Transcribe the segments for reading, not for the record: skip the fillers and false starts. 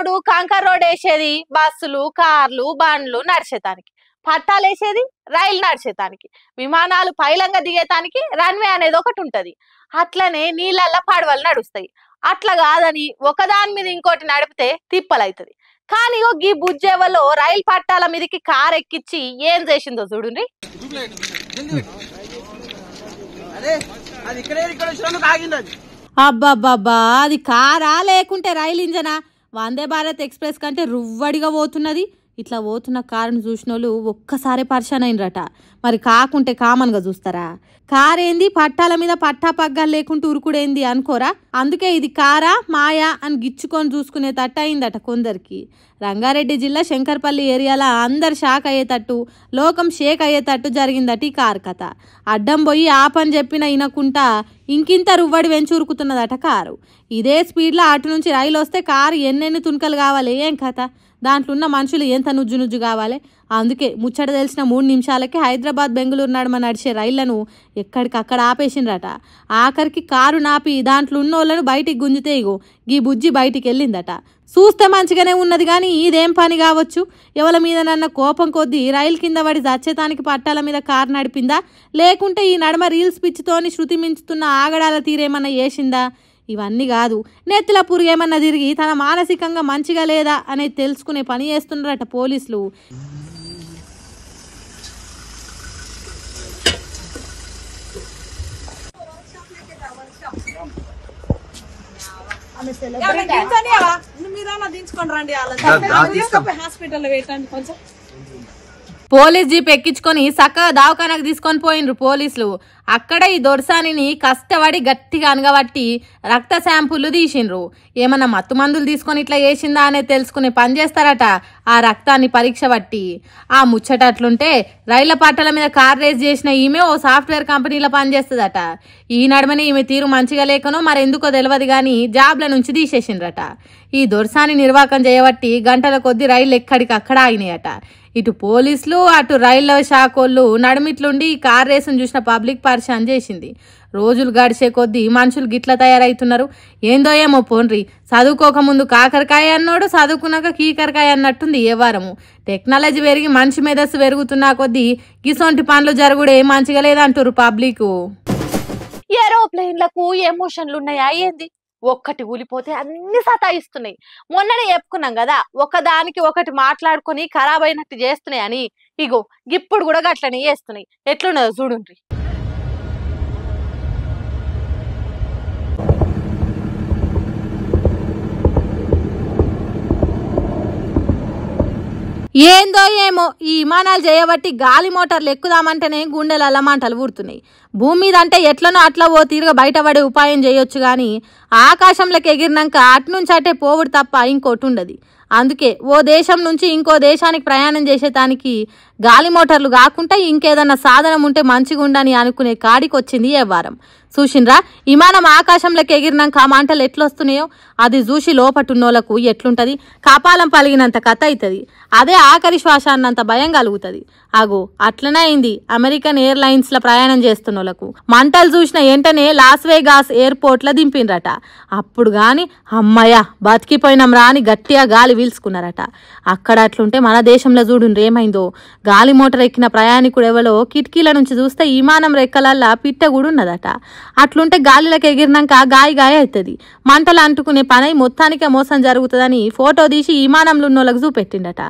Road కంకర్ road వేసేది బస్సులు కార్లు బండ్లు నడిచేతానికి, పట్టాలు వేసేది రైలు నడిచేతానికి, విమానాలు పైలంగా దిగేతానికి రన్వే అనేది ఒకటి ఉంటది. అట్లనే నీళ్ళల్లో పడవలు నడుస్తాయి. అట్లా కాదని ఒకదాని మీద ఇంకోటి నడిపితే తిప్పలైతది. కానీ ఈ బుజ్జేవలో రైలు పట్టాల మీదకి కార్ ఎక్కించి ఏం చేసిందో చూడండి. అబ్బాబ్బా, అది కారా లేకుంటే రైలు ఇంజనా? వందే భారత్ ఎక్స్ప్రెస్ కంటే రువ్వడిగా పోతున్నది. ఇట్లా పోతున్న కారును చూసిన వాళ్ళు ఒక్కసారి పరిశాన్ అయినరట. మరి కాకుంటే కామన్గా చూస్తారా? కార్ ఏంది పట్టాల మీద పట్టా పగ్గాలు లేకుంటూ ఉరుకుడేంది అనుకోరా? అందుకే ఇది కారా మాయా అని గిచ్చుకొని చూసుకునే తట్టు అయిందట కొందరికి. రంగారెడ్డి జిల్లా శంకర్పల్లి ఏరియాలో అందరు షాక్ అయ్యేటట్టు, లోకం షేక్ అయ్యేటట్టు జరిగిందట ఈ కారు కథ. అడ్డం పోయి ఆపని చెప్పిన ఇనకుంటా ఇంకింత రువ్వడి వెంచురుకుతున్నదట కారు. ఇదే స్పీడ్లో అటు నుంచి రైలు వస్తే కారు ఎన్నెన్ని తునకలు కావాలి ఏం కథ? దాంట్లో ఉన్న మనుషులు ఎంత నుజ్జు నుజ్జు కావాలి? అందుకే ముచ్చట తెలిసిన 3 నిమిషాలకి హైదరాబాద్ బెంగళూరు నడుమ నడిచే రైళ్లను ఎక్కడికక్కడ ఆపేసిండ్రట. ఆఖరికి కారు నాపి దాంట్లో ఉన్న వాళ్ళను బయటికి గుంజితే ఇగో గీ బుజ్జి బయటికి వెళ్ళిందట. చూస్తే మంచిగానే ఉన్నది కానీ ఇదేం పని కావచ్చు? ఎవల మీద నన్న కోపం కొద్దీ రైలు కింద పడి చచ్చేతానికి పట్టాల మీద కారు నడిపిందా, లేకుంటే ఈ నడమ రీల్స్ పిచ్చితోని శృతి మించుతున్న ఆగడాల తీరేమన్నా వేసిందా? ఇవన్నీ కాదు, నెత్తిల పురుగేమన్నా తిరిగి తన మానసికంగా మంచిగా లేదా అనేది తెలుసుకునే పని చేస్తున్నారట పోలీసులు. పోలీస్ జీప్ ఎక్కించుకొని చక్కగా దవాఖానకు తీసుకొని పోయిండ్రు పోలీసులు. అక్కడ ఈ దొరసానిని కష్టపడి గట్టిగా అనగబట్టి రక్త శాంపుల్ తీసిండ్రు. ఏమన్నా మత్తు మందులు తీసుకొని ఇట్లా చేసిందా అనేది తెలుసుకునే పని చేస్తారట ఆ రక్తాన్ని పరీక్ష బట్టి. ఆ ముచ్చటట్లుంటే రైళ్ల పట్టాల మీద కార్ రేస్ చేసిన ఈమె ఓ సాఫ్ట్వేర్ కంపెనీలో పనిచేస్తుందట. ఈ నడమని ఈమె తీరు మంచిగా లేకనో మరెందుకో తెలియదు కానీ జాబ్ల నుంచి తీసేసిండ్రట. ఈ దొరసాని నిర్వాకం చేయబట్టి గంటల కొద్ది రైళ్లు ఎక్కడికి అక్కడ ఆగినాయట. ఇటు పోలీసులు అటు రైళ్ల శాఖోళ్ళు నడుమిట్లుండి కార్ రేసును చూసిన పబ్లిక్ పరిశాన్ చేసింది. రోజులు గడిచే కొద్దీ మనుషులు గిట్ల తయారైతున్నారు. ఏందో ఏమో పోన్రి, చదువుకోకముందు కాకరకాయ అన్నోడు చదువుకున్నాక కీకరకాయ అన్నట్టుంది ఏ వారము. టెక్నాలజీ పెరిగి మనిషి మేధస్సు పెరుగుతున్నా కొద్దీ గిసొంటి పనులు జరుగుడే మంచిగా లేదంటారు పబ్లిక్. ఏరోప్లేన్లకు ఎమోషన్లు ఉన్నాయా ఏంది? ఒక్కటి ఊలిపోతే అన్ని సతాయిస్తున్నాయి. మొన్ననే చెప్పుకున్నాం కదా, ఒకదానికి ఒకటి మాట్లాడుకుని ఖరాబ్ అయినట్టు చేస్తున్నాయి అని. ఇగో ఇప్పుడు కూడా గట్లనే చేస్తున్నాయి. ఎట్లున్నదో చూడుండ్రి. ఏందో ఏమో ఈ విమానాలు చేయబట్టి గాలి మోటార్లు ఎక్కుదామంటేనే గుండెల మంటలు పుడుతున్నాయి. భూమి మీద అంటే ఎట్లనో అట్లా ఓ తీరుగా బయటపడే ఉపాయం చేయొచ్చు కానీ ఆకాశంలోకి ఎగిరినాక అటు నుంచి అటే పోవుడు తప్ప ఇంకోటి ఉండదు. అందుకే ఓ దేశం నుంచి ఇంకో దేశానికి ప్రయాణం చేసేదానికి గాలి మోటార్లు కాకుండా ఇంకేదన్నా సాధనం ఉంటే మంచిగా ఉండని అనుకునే కాడికి వచ్చింది ఏ వారం. చూసిండ్రా విమానం ఆకాశంలోకి ఎగిరినాక ఆ మంటలు ఎట్లొస్తున్నాయో అది చూసి లోపటున్నోళ్లకు ఎట్లుంటది? కపాలం పలిగినంత కథ అవుతుంది. అదే ఆఖరి శ్వాస అన్నంత భయం కలుగుతుంది. అగో అట్లనే అయింది అమెరికన్ ఎయిర్లైన్స్ లో ప్రయాణం చేస్తున్నోళ్లకు. మంటలు చూసిన వెంటనే లాస్ వేగాస్ ఎయిర్పోర్ట్ లో దింపిండ్రట. అప్పుడు గాని అమ్మయ్య బతికిపోయినాం రా అని గట్టిగా గాలి పీల్చుకున్నారట. అక్కడ అట్లుంటే మన దేశంలో చూడుండ్రు ఏమైందో. గాలి మోటార్ ఎక్కిన ప్రయాణికుడు ఎవరో కిటికీల నుంచి చూస్తే విమానం రెక్కలల్లా పిట్ట కూడా ఉన్నదట. అట్లుంటే గాలిలోకి ఎగిరినాక గాయ అవుతుంది. మంటలు అంటుకునే పని మొత్తానికే మోసం జరుగుతుందని ఫోటో తీసి విమానంలో ఉన్న వాళ్ళకి చూపెట్టిండట.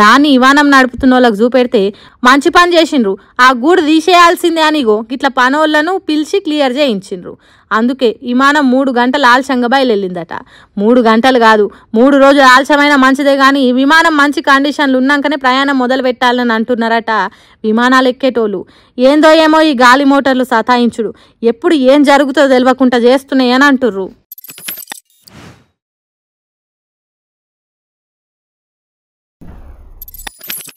దాన్ని విమానం నడుపుతున్న వాళ్ళకి చూపెడితే మంచి పని చేసిండ్రు, ఆ గూడు తీసేయాల్సిందే అనిగో గిట్ల పనోళ్లను పిలిచి క్లియర్ చేయించిండ్రు. అందుకే విమానం 3 గంటలు ఆలస్యంగా బయలుదేరిందట. 3 గంటలు కాదు 3 రోజులు ఆలస్యమైన మంచిదే కానీ విమానం మంచి కండిషన్లు ఉన్నాకనే ప్రయాణం మొదలు పెట్టాలని అంటున్నారట విమానాలు ఎక్కేటోళ్ళు. ఏందో ఏమో ఈ గాలి మోటార్లు సతాయించుడు ఎప్పుడు ఏం జరుగుతుందో తెలియకుండా చేస్తున్నాయని అంటుర్రు.